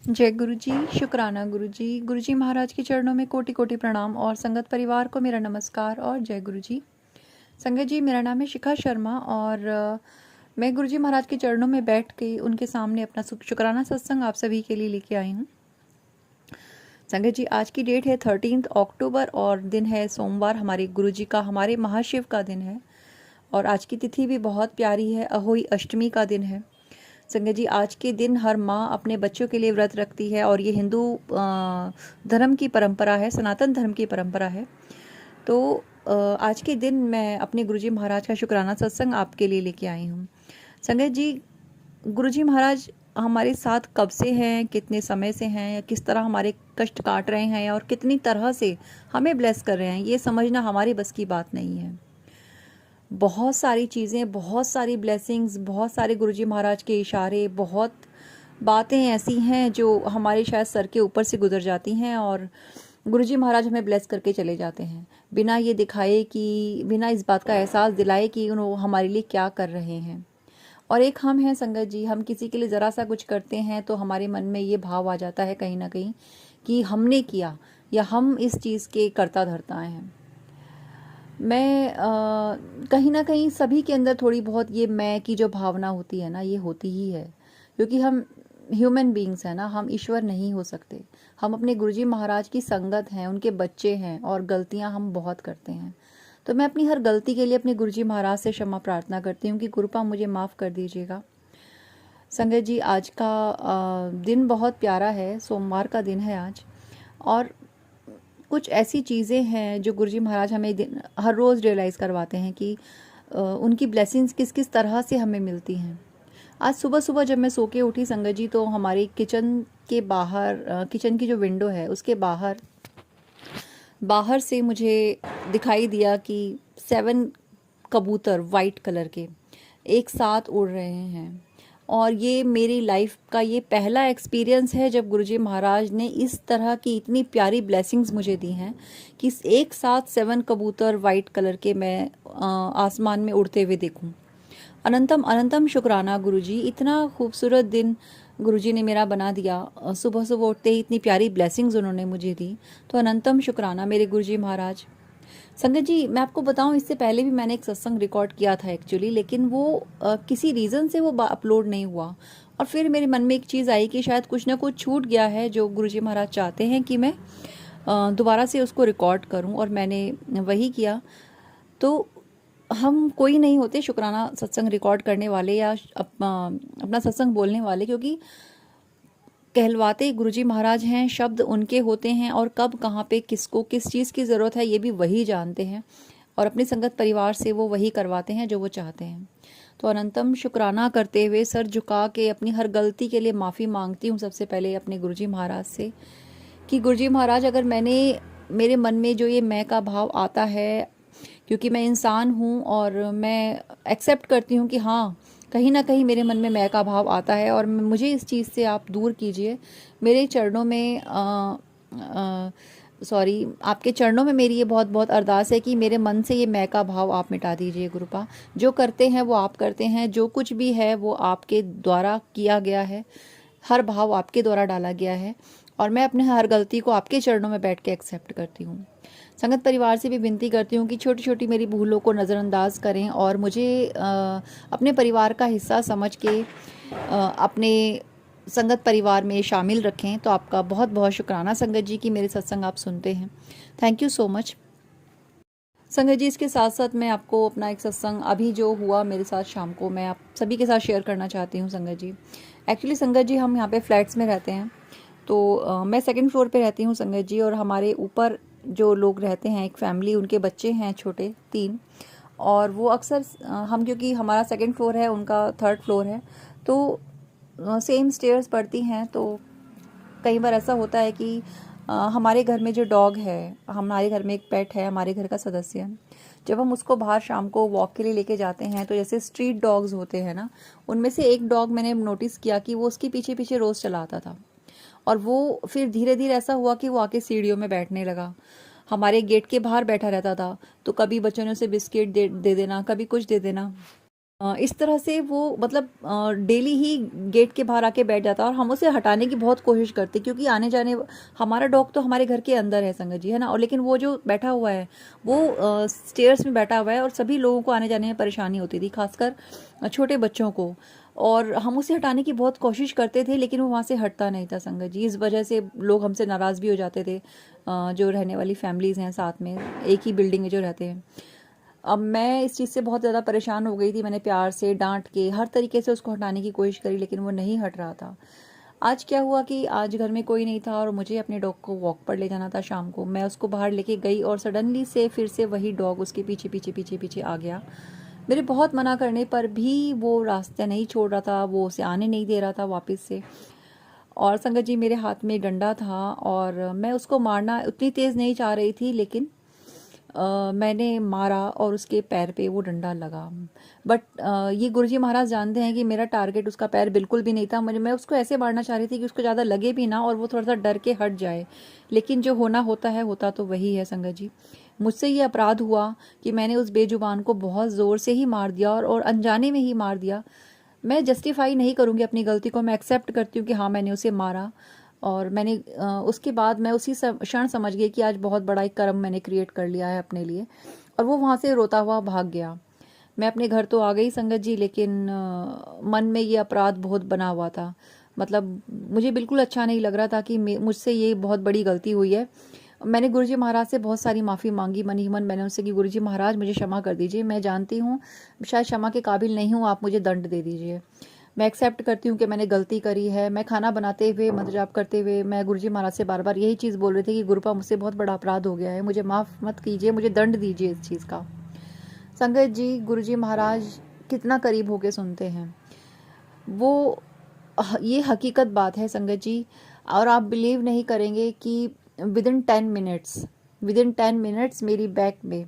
जय गुरु जी, शुक्राना गुरु जी। गुरु जी महाराज के चरणों में कोटि कोटि प्रणाम और संगत परिवार को मेरा नमस्कार और जय गुरु जी। संगत जी, मेरा नाम है शिखा शर्मा और मैं गुरु जी महाराज के चरणों में बैठ के उनके सामने अपना शुक्राना सत्संग आप सभी के लिए लेके आई हूँ। संगत जी, आज की डेट है 13 अक्टूबर और दिन है सोमवार। हमारे गुरु जी का, हमारे महाशिव का दिन है और आज की तिथि भी बहुत प्यारी है, अहोई अष्टमी का दिन है। संगत जी, आज के दिन हर माँ अपने बच्चों के लिए व्रत रखती है और ये हिंदू धर्म की परंपरा है, सनातन धर्म की परंपरा है। तो आज के दिन मैं अपने गुरुजी महाराज का शुक्राना सत्संग आपके लिए लेके आई हूँ। संगत जी, गुरुजी महाराज हमारे साथ कब से हैं, कितने समय से हैं, किस तरह हमारे कष्ट काट रहे हैं और कितनी तरह से हमें ब्लेस कर रहे हैं, ये समझना हमारी बस की बात नहीं है। बहुत सारी चीज़ें, बहुत सारी ब्लेसिंग्स, बहुत सारे गुरुजी महाराज के इशारे, बहुत बातें ऐसी हैं जो हमारे शायद सर के ऊपर से गुजर जाती हैं और गुरुजी महाराज हमें ब्लेस करके चले जाते हैं, बिना ये दिखाए कि, बिना इस बात का एहसास दिलाए कि उन्होंने हमारे लिए क्या कर रहे हैं। और एक हम हैं संगत जी, हम किसी के लिए ज़रा सा कुछ करते हैं तो हमारे मन में ये भाव आ जाता है कहीं ना कहीं कि हमने किया या हम इस चीज़ के कर्ता धर्ता हैं। मैं कहीं ना कहीं सभी के अंदर थोड़ी बहुत ये मैं की जो भावना होती है ना, ये होती ही है, क्योंकि हम ह्यूमन बीइंग्स हैं ना, हम ईश्वर नहीं हो सकते। हम अपने गुरुजी महाराज की संगत हैं, उनके बच्चे हैं और गलतियां हम बहुत करते हैं। तो मैं अपनी हर गलती के लिए अपने गुरुजी महाराज से क्षमा प्रार्थना करती हूँ कि गुरुपा मुझे माफ़ कर दीजिएगा। संगत जी, आज का दिन बहुत प्यारा है, सोमवार का दिन है आज। और कुछ ऐसी चीज़ें हैं जो गुरुजी महाराज हमें हर रोज़ रियलाइज़ करवाते हैं कि उनकी ब्लेसिंग्स किस किस तरह से हमें मिलती हैं। आज सुबह सुबह जब मैं सो के उठी संगत जी, तो हमारी किचन के बाहर, किचन की जो विंडो है उसके बाहर से मुझे दिखाई दिया कि 7 कबूतर वाइट कलर के एक साथ उड़ रहे हैं। और ये मेरी लाइफ का ये पहला एक्सपीरियंस है जब गुरुजी महाराज ने इस तरह की इतनी प्यारी ब्लेसिंग्स मुझे दी हैं कि एक साथ 7 कबूतर वाइट कलर के मैं आसमान में उड़ते हुए देखूं। अनंतम अनंतम शुक्राना गुरुजी, इतना खूबसूरत दिन गुरुजी ने मेरा बना दिया। सुबह सुबह उठते ही इतनी प्यारी ब्लेसिंग्स उन्होंने मुझे दी, तो अनंतम शुक्राना मेरे गुरुजी महाराज। संगत जी, मैं आपको बताऊं, इससे पहले भी मैंने एक सत्संग रिकॉर्ड किया था एक्चुअली, लेकिन वो किसी रीज़न से वो अपलोड नहीं हुआ। और फिर मेरे मन में एक चीज़ आई कि शायद कुछ ना कुछ छूट गया है जो गुरुजी महाराज चाहते हैं कि मैं दोबारा से उसको रिकॉर्ड करूं, और मैंने वही किया। तो हम कोई नहीं होते शुक्राना सत्संग रिकॉर्ड करने वाले या अपना सत्संग बोलने वाले, क्योंकि कहलवाते गुरुजी महाराज हैं, शब्द उनके होते हैं और कब कहाँ पे किसको किस चीज़ की ज़रूरत है ये भी वही जानते हैं, और अपनी संगत परिवार से वो वही करवाते हैं जो वो चाहते हैं। तो अनंतम शुक्राना करते हुए सर झुका के अपनी हर गलती के लिए माफ़ी मांगती हूँ सबसे पहले अपने गुरुजी महाराज से कि गुरुजी महाराज, अगर मेरे मन में जो ये मैं का भाव आता है, क्योंकि मैं इंसान हूँ और मैं एक्सेप्ट करती हूँ कि हाँ, कहीं ना कहीं मेरे मन में मैं का भाव आता है और मुझे इस चीज़ से आप दूर कीजिए। मेरे चरणों में आपके चरणों में मेरी ये बहुत बहुत अरदास है कि मेरे मन से ये मैं का भाव आप मिटा दीजिए गुरुपा। जो करते हैं वो आप करते हैं, जो कुछ भी है वो आपके द्वारा किया गया है, हर भाव आपके द्वारा डाला गया है, और मैं अपने हर गलती को आपके चरणों में बैठ के एक्सेप्ट करती हूँ। संगत परिवार से भी विनती करती हूँ कि छोटी छोटी मेरी भूलों को नज़रअंदाज करें और मुझे अपने परिवार का हिस्सा समझ के अपने संगत परिवार में शामिल रखें। तो आपका बहुत बहुत शुक्राना संगत जी कि मेरे सत्संग आप सुनते हैं। थैंक यू सो मच संगत जी। इसके साथ साथ मैं आपको अपना एक सत्संग अभी जो हुआ मेरे साथ शाम को, मैं आप सभी के साथ शेयर करना चाहती हूँ संगत जी। एक्चुअली संगत जी, हम यहाँ पे फ्लैट्स में रहते हैं, तो मैं 2nd फ्लोर पे रहती हूँ संगत जी, और हमारे ऊपर जो लोग रहते हैं, एक फैमिली, उनके बच्चे हैं छोटे 3, और वो अक्सर हम, क्योंकि हमारा 2nd फ्लोर है, उनका 3rd फ्लोर है, तो सेम स्टेयर्स पड़ती हैं। तो कई बार ऐसा होता है कि हमारे घर में जो डॉग है, हमारे घर में एक पेट है, हमारे घर का सदस्य, जब हम उसको बाहर शाम को वॉक के लिए लेके जाते हैं, तो जैसे स्ट्रीट डॉग्स होते हैं ना, उनमें से एक डॉग मैंने नोटिस किया कि वो उसके पीछे पीछे रोज़ चला आता था, और वो फिर धीरे धीरे ऐसा हुआ कि वो आके सीढ़ियों में बैठने लगा, हमारे गेट के बाहर बैठा रहता था। तो कभी बच्चों ने उसे बिस्किट दे देना, कभी कुछ दे देना, इस तरह से वो मतलब डेली ही गेट के बाहर आके बैठ जाता है और हम उसे हटाने की बहुत कोशिश करते, क्योंकि आने जाने हमारा डॉग तो हमारे घर के अंदर है संगत जी, है ना। और लेकिन वो जो बैठा हुआ है वो स्टेयर्स में बैठा हुआ है और सभी लोगों को आने जाने में परेशानी होती थी, खासकर छोटे बच्चों को। और हम उसे हटाने की बहुत कोशिश करते थे लेकिन वो वहाँ से हटता नहीं था संगत जी। इस वजह से लोग हमसे नाराज़ भी हो जाते थे, जो रहने वाली फैमिलीज़ हैं साथ में एक ही बिल्डिंग में जो रहते हैं। अब मैं इस चीज़ से बहुत ज़्यादा परेशान हो गई थी। मैंने प्यार से डांट के हर तरीके से उसको हटाने की कोशिश करी लेकिन वो नहीं हट रहा था। आज क्या हुआ कि आज घर में कोई नहीं था और मुझे अपने डॉग को वॉक पर ले जाना था शाम को। मैं उसको बाहर लेके गई और सडनली से फिर से वही डॉग उसके पीछे पीछे पीछे पीछे आ गया। मेरे बहुत मना करने पर भी वो रास्ता नहीं छोड़ रहा था, वो उसे आने नहीं दे रहा था वापस से। और संगत जी मेरे हाथ में डंडा था और मैं उसको मारना उतनी तेज़ नहीं चाह रही थी, लेकिन मैंने मारा और उसके पैर पे वो डंडा लगा। बट ये गुरुजी महाराज जानते हैं कि मेरा टारगेट उसका पैर बिल्कुल भी नहीं था। मैं उसको ऐसे मारना चाह रही थी कि उसको ज़्यादा लगे भी ना और वो थोड़ा सा डर के हट जाए। लेकिन जो होना होता है होता तो वही है संगत जी। मुझसे ये अपराध हुआ कि मैंने उस बेजुबान को बहुत ज़ोर से ही मार दिया और अनजाने में ही मार दिया। मैं जस्टिफाई नहीं करूँगी अपनी गलती को, मैं एक्सेप्ट करती हूँ कि हाँ मैंने उसे मारा। और मैंने उसके बाद मैं उसी क्षण समझ गई कि आज बहुत बड़ा एक कर्म मैंने क्रिएट कर लिया है अपने लिए। और वो वहाँ से रोता हुआ भाग गया। मैं अपने घर तो आ गई संगत जी, लेकिन मन में ये अपराध बहुत बना हुआ था। मतलब मुझे बिल्कुल अच्छा नहीं लग रहा था कि मुझसे ये बहुत बड़ी गलती हुई है। मैंने गुरुजी महाराज से बहुत सारी माफ़ी मांगी, मन ही मन मैंने उनसे कि गुरुजी महाराज मुझे क्षमा कर दीजिए, मैं जानती हूँ शायद क्षमा के काबिल नहीं हूँ, आप मुझे दंड दे दीजिए। मैं एक्सेप्ट करती हूँ कि मैंने गलती करी है। मैं खाना बनाते हुए मंत्र जाप करते हुए मैं गुरुजी महाराज से बार बार यही चीज़ बोल रही थी कि गुरुपा मुझसे बहुत बड़ा अपराध हो गया है, मुझे माफ़ मत कीजिए, मुझे दंड दीजिए इस चीज़ का। संगत जी गुरुजी महाराज कितना करीब होके सुनते हैं। वो ये हकीकत बात है संगत जी। और आप बिलीव नहीं करेंगे कि विदिन 10 मिनट्स मेरी बैक में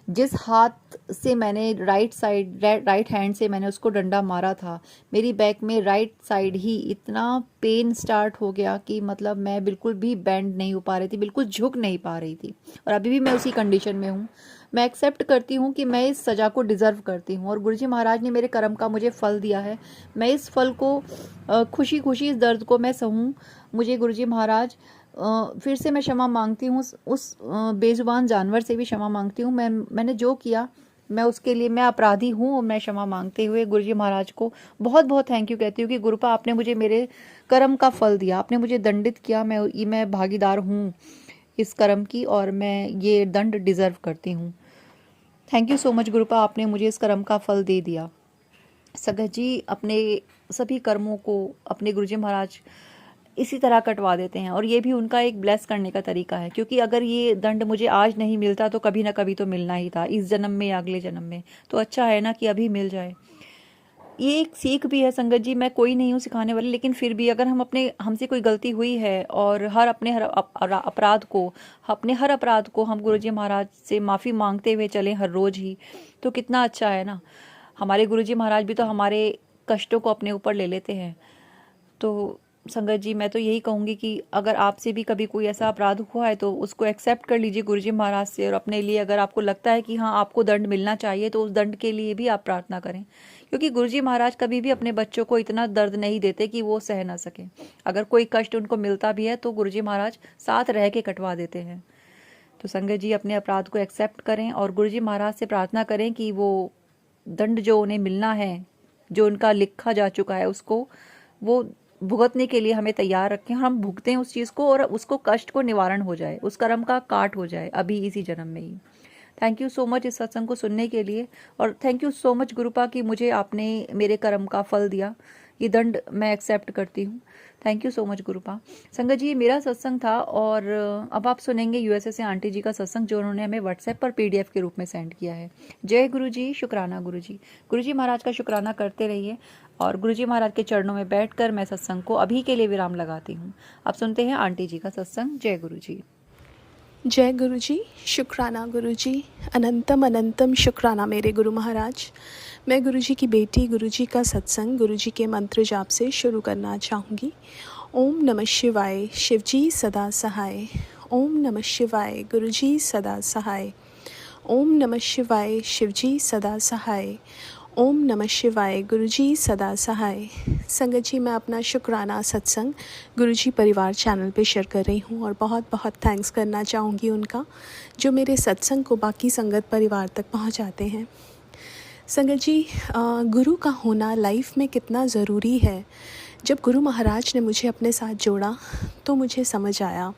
जिस हाथ से मैंने राइट हैंड से मैंने उसको डंडा मारा था, मेरी बैक में राइट साइड ही इतना पेन स्टार्ट हो गया कि मतलब मैं बिल्कुल भी बेंड नहीं हो पा रही थी, बिल्कुल झुक नहीं पा रही थी। और अभी भी मैं उसी कंडीशन में हूँ। मैं एक्सेप्ट करती हूँ कि मैं इस सज़ा को डिज़र्व करती हूँ और गुरुजी महाराज ने मेरे कर्म का मुझे फल दिया है। मैं इस फल को खुशी खुशी इस दर्द को मैं सहूँ। मुझे गुरुजी महाराज फिर से मैं क्षमा मांगती हूँ, उस बेजुबान जानवर से भी क्षमा मांगती हूँ। मैंने जो किया मैं उसके लिए मैं अपराधी हूँ और मैं क्षमा मांगते हुए गुरुजी महाराज को बहुत बहुत थैंक यू कहती हूँ कि गुरुपा आपने मुझे मेरे कर्म का फल दिया, आपने मुझे दंडित किया। मैं भागीदार हूँ इस कर्म की और मैं ये दंड डिज़र्व करती हूँ। थैंक यू सो मच गुरुपा, आपने मुझे इस कर्म का फल दे दिया। संगत जी अपने सभी कर्मों को अपने गुरुजी महाराज इसी तरह कटवा देते हैं और ये भी उनका एक ब्लेस करने का तरीका है, क्योंकि अगर ये दंड मुझे आज नहीं मिलता तो कभी ना कभी तो मिलना ही था, इस जन्म में या अगले जन्म में। तो अच्छा है ना कि अभी मिल जाए। ये एक सीख भी है संगत जी। मैं कोई नहीं हूँ सिखाने वाली, लेकिन फिर भी अगर हमसे कोई गलती हुई है और अपने हर अपराध को हम गुरुजी महाराज से माफ़ी मांगते हुए चलें हर रोज़ ही, तो कितना अच्छा है ना। हमारे गुरुजी महाराज भी तो हमारे कष्टों को अपने ऊपर ले लेते हैं। तो संगत जी मैं तो यही कहूँगी कि अगर आपसे भी कभी कोई ऐसा अपराध हुआ है तो उसको एक्सेप्ट कर लीजिए गुरुजी महाराज से, और अपने लिए अगर आपको लगता है कि हाँ आपको दंड मिलना चाहिए तो उस दंड के लिए भी आप प्रार्थना करें, क्योंकि गुरुजी महाराज कभी भी अपने बच्चों को इतना दर्द नहीं देते कि वो सह ना सके। अगर कोई कष्ट उनको मिलता भी है तो गुरुजी महाराज साथ रह के कटवा देते हैं। तो संगत जी अपने अपराध को एक्सेप्ट करें और गुरुजी महाराज से प्रार्थना करें कि वो दंड जो उन्हें मिलना है, जो उनका लिखा जा चुका है, उसको वो भुगतने के लिए हमें तैयार रखें। हम भुगतें उस चीज़ को और उसको कष्ट को निवारण हो जाए, उस कर्म का काट हो जाए अभी इसी जन्म में ही। थैंक यू सो मच इस सत्संग को सुनने के लिए और थैंक यू सो मच गुरुपा कि मुझे आपने मेरे कर्म का फल दिया। ये दंड मैं एक्सेप्ट करती हूँ। Thank you so much गुरुपा। संगत जी ये मेरा सत्संग था और अब आप सुनेंगे यूएसए से आंटी जी का सत्संग जो उन्होंने हमें व्हाट्सएप पर पीडीएफ के रूप में सेंड किया है। जय गुरु जी, शुक्राना गुरु जी। गुरु जी महाराज का शुक्राना करते रहिए और गुरु जी महाराज के चरणों में बैठकर मैं सत्संग को अभी के लिए विराम लगाती हूँ। अब सुनते हैं आंटी जी का सत्संग। जय गुरु जी। जय गुरु जी, शुक्राना गुरु जी, अनंतम अनंतम शुक्राना मेरे गुरु महाराज। मैं गुरु जी की बेटी गुरु जी का सत्संग गुरु जी के मंत्र जाप से शुरू करना चाहूँगी। ओम नमः शिवाय, शिव जी सदा सहाय। ओम नमः शिवाय, गुरु जी सदा सहाय। ओम नमः शिवाय, शिव जी सदा सहाय। ओम नमः शिवाय। गुरुजी सदा सहाय। संगत जी, मैं अपना शुक्राना सत्संग गुरुजी परिवार चैनल पे शेयर कर रही हूँ और बहुत बहुत थैंक्स करना चाहूँगी उनका, जो मेरे सत्संग को बाकी संगत परिवार तक पहुँचाते हैं। संगत जी, गुरु का होना लाइफ में कितना ज़रूरी है, जब गुरु महाराज ने मुझे अपने साथ जोड़ा तो मुझे समझ आया।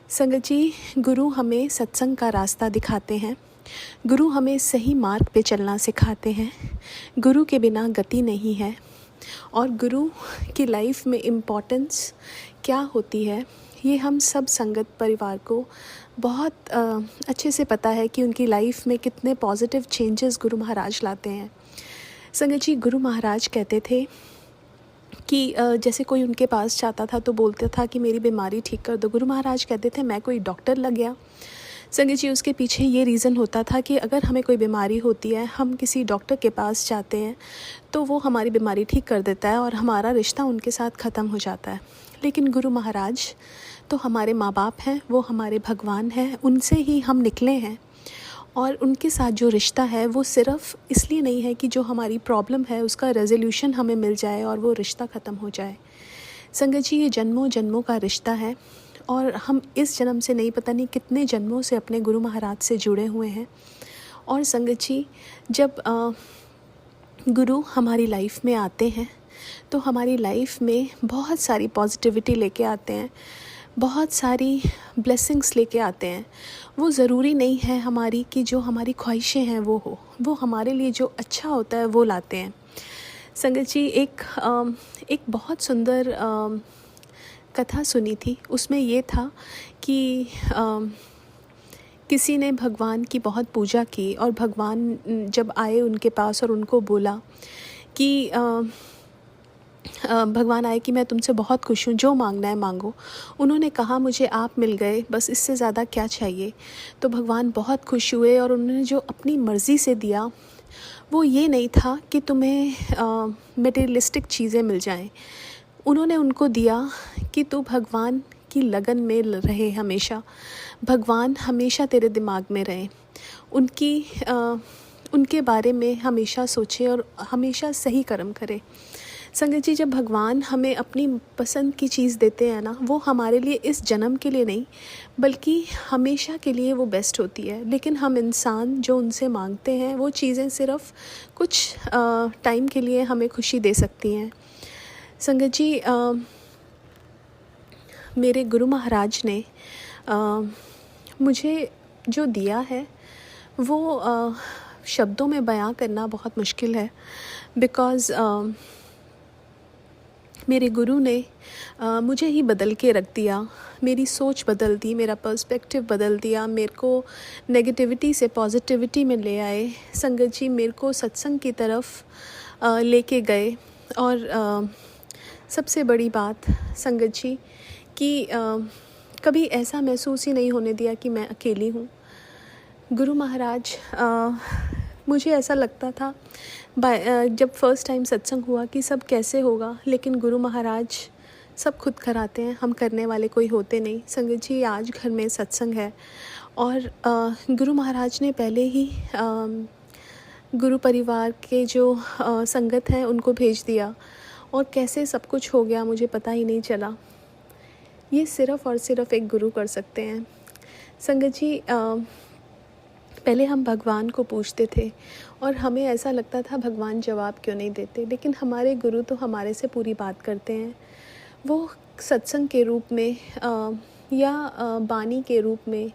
संगत जी, गुरु हमें सत्संग का रास्ता दिखाते हैं, गुरु हमें सही मार्ग पे चलना सिखाते हैं। गुरु के बिना गति नहीं है और गुरु की लाइफ में इम्पोर्टेंस क्या होती है, ये हम सब संगत परिवार को बहुत अच्छे से पता है कि उनकी लाइफ में कितने पॉजिटिव चेंजेस गुरु महाराज लाते हैं। संगत जी, गुरु महाराज कहते थे कि जैसे कोई उनके पास जाता था तो बोलता था कि मेरी बीमारी ठीक कर दो। गुरु महाराज कहते थे मैं कोई डॉक्टर लग गया। संगत जी, उसके पीछे ये रीज़न होता था कि अगर हमें कोई बीमारी होती है, हम किसी डॉक्टर के पास जाते हैं तो वो हमारी बीमारी ठीक कर देता है और हमारा रिश्ता उनके साथ ख़त्म हो जाता है। लेकिन गुरु महाराज तो हमारे माँ बाप हैं, वो हमारे भगवान हैं, उनसे ही हम निकले हैं और उनके साथ जो रिश्ता है वो सिर्फ़ इसलिए नहीं है कि जो हमारी प्रॉब्लम है उसका रेजोल्यूशन हमें मिल जाए और वो रिश्ता ख़त्म हो जाए। संगत जी, ये जन्मों जन्मों का रिश्ता है और हम इस जन्म से नहीं, पता नहीं कितने जन्मों से अपने गुरु महाराज से जुड़े हुए हैं। और संगत जी, जब गुरु हमारी लाइफ में आते हैं तो हमारी लाइफ में बहुत सारी पॉजिटिविटी लेके आते हैं, बहुत सारी ब्लेसिंग्स लेके आते हैं। वो ज़रूरी नहीं है हमारी कि जो हमारी ख्वाहिशें हैं वो हो, वो हमारे लिए जो अच्छा होता है वो लाते हैं। संगत जी, एक बहुत सुंदर कथा सुनी थी। उसमें ये था कि किसी ने भगवान की बहुत पूजा की और भगवान जब आए उनके पास और उनको बोला कि भगवान आए कि मैं तुमसे बहुत खुश हूँ, जो मांगना है मांगो। उन्होंने कहा मुझे आप मिल गए, बस इससे ज़्यादा क्या चाहिए। तो भगवान बहुत खुश हुए और उन्होंने जो अपनी मर्ज़ी से दिया वो ये नहीं था कि तुम्हें मटेरियलिस्टिक चीज़ें मिल जाएं। उन्होंने उनको दिया कि तू भगवान की लगन में रहे, हमेशा भगवान हमेशा तेरे दिमाग में रहे, उनके बारे में हमेशा सोचे और हमेशा सही कर्म करे। संगत जी, जब भगवान हमें अपनी पसंद की चीज़ देते हैं ना, वो हमारे लिए इस जन्म के लिए नहीं बल्कि हमेशा के लिए वो बेस्ट होती है। लेकिन हम इंसान जो उनसे मांगते हैं वो चीज़ें सिर्फ़ कुछ टाइम के लिए हमें खुशी दे सकती हैं। संगत जी, मेरे गुरु महाराज ने मुझे जो दिया है वो शब्दों में बयां करना बहुत मुश्किल है, बिकॉज़ मेरे गुरु ने मुझे ही बदल के रख दिया, मेरी सोच बदल दी, मेरा पर्सपेक्टिव बदल दिया, मेरे को नेगेटिविटी से पॉजिटिविटी में ले आए। संगत जी, मेरे को सत्संग की तरफ लेके गए और सबसे बड़ी बात संगत जी कि कभी ऐसा महसूस ही नहीं होने दिया कि मैं अकेली हूँ। गुरु महाराज, मुझे ऐसा लगता था जब फर्स्ट टाइम सत्संग हुआ कि सब कैसे होगा, लेकिन गुरु महाराज सब खुद कराते हैं, हम करने वाले कोई होते नहीं। संगत जी, आज घर में सत्संग है और गुरु महाराज ने पहले ही गुरु परिवार के जो संगत हैं उनको भेज दिया और कैसे सब कुछ हो गया मुझे पता ही नहीं चला। ये सिर्फ़ और सिर्फ एक गुरु कर सकते हैं। संगत जी, पहले हम भगवान को पूछते थे और हमें ऐसा लगता था भगवान जवाब क्यों नहीं देते, लेकिन हमारे गुरु तो हमारे से पूरी बात करते हैं। वो सत्संग के रूप में या बानी के रूप में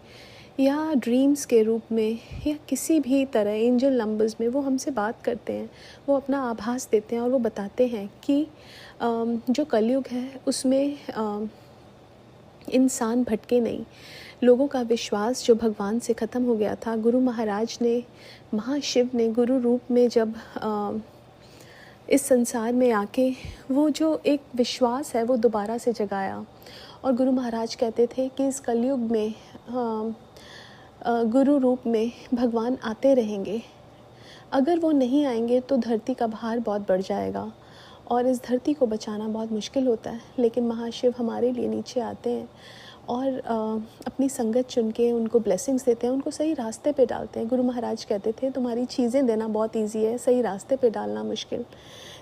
या ड्रीम्स के रूप में या किसी भी तरह एंजल नंबर्स में वो हमसे बात करते हैं, वो अपना आभास देते हैं और वो बताते हैं कि जो कलयुग है उसमें इंसान भटके नहीं। लोगों का विश्वास जो भगवान से ख़त्म हो गया था, गुरु महाराज ने, महाशिव ने गुरु रूप में जब इस संसार में आके वो जो एक विश्वास है वो दोबारा से जगाया। और गुरु महाराज कहते थे कि इस कलयुग में गुरु रूप में भगवान आते रहेंगे, अगर वो नहीं आएंगे तो धरती का भार बहुत बढ़ जाएगा और इस धरती को बचाना बहुत मुश्किल होता है। लेकिन महाशिव हमारे लिए नीचे आते हैं और अपनी संगत चुन के उनको ब्लेसिंग्स देते हैं, उनको सही रास्ते पे डालते हैं। गुरु महाराज कहते थे तुम्हारी चीज़ें देना बहुत ईजी है, सही रास्ते पे डालना मुश्किल।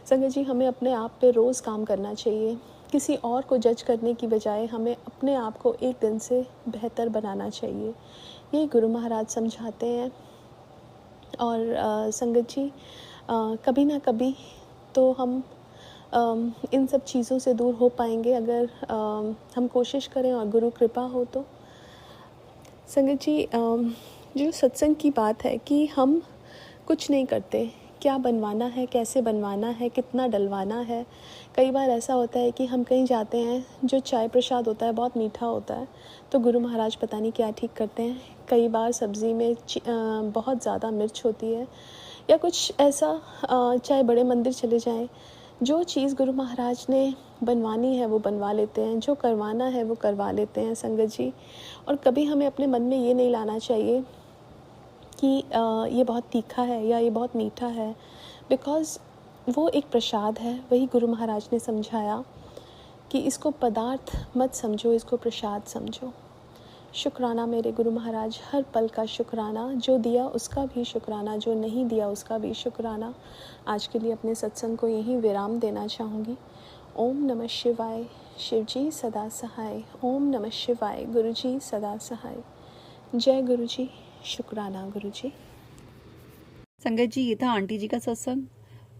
संगत जी, हमें अपने आप पे रोज़ काम करना चाहिए। किसी और को जज करने की बजाय हमें अपने आप को एक दिन से बेहतर बनाना चाहिए, यही गुरु महाराज समझाते हैं। और संगत जी, कभी ना कभी तो हम इन सब चीज़ों से दूर हो पाएंगे अगर हम कोशिश करें और गुरु कृपा हो तो। संगत जी, जो सत्संग की बात है कि हम कुछ नहीं करते, क्या बनवाना है, कैसे बनवाना है, कितना डलवाना है। कई बार ऐसा होता है कि हम कहीं जाते हैं, जो चाय प्रसाद होता है बहुत मीठा होता है, तो गुरु महाराज पता नहीं क्या ठीक करते हैं। कई बार सब्ज़ी में बहुत ज़्यादा मिर्च होती है या कुछ ऐसा, चाहे बड़े मंदिर चले जाएं, जो चीज़ गुरु महाराज ने बनवानी है वो बनवा लेते हैं, जो करवाना है वो करवा लेते हैं संगत जी। और कभी हमें अपने मन में ये नहीं लाना चाहिए कि ये बहुत तीखा है या ये बहुत मीठा है, बिकॉज़ वो एक प्रसाद है। वही गुरु महाराज ने समझाया कि इसको पदार्थ मत समझो, इसको प्रसाद समझो। शुक्राना मेरे गुरु महाराज, हर पल का शुक्राना, जो दिया उसका भी शुक्राना, जो नहीं दिया उसका भी शुक्राना। आज के लिए अपने सत्संग को यहीं विराम देना चाहूँगी। ओम नमः शिवाय, शिव जी सदा सहाय। ओम नमः शिवाय, गुरु जी सदा सहाय। जय गुरु जी, शुक्राना गुरु जी। संगत जी, ये था आंटी जी का सत्संग।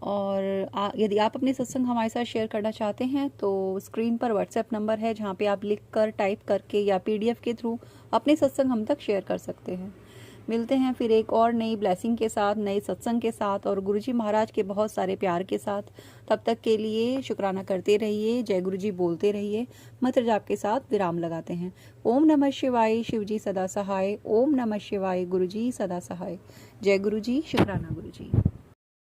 और यदि आप अपने सत्संग हमारे साथ शेयर करना चाहते हैं तो स्क्रीन पर व्हाट्सएप नंबर है, जहाँ पे आप लिख कर, टाइप करके या PDF के थ्रू अपने सत्संग हम तक शेयर कर सकते हैं। मिलते हैं फिर एक और नई ब्लेसिंग के साथ, नए सत्संग के साथ और गुरुजी महाराज के बहुत सारे प्यार के साथ। तब तक के लिए शुक्राना करते रहिए, जय गुरु जी बोलते रहिए। मंत्र जाप के साथ विराम लगाते हैं। ओम नमः शिवाय, शिव जी सदा सहाय। ओम नमः शिवाय, गुरु जी सदा सहाय। जय गुरु जी, शुक्राना गुरु जी।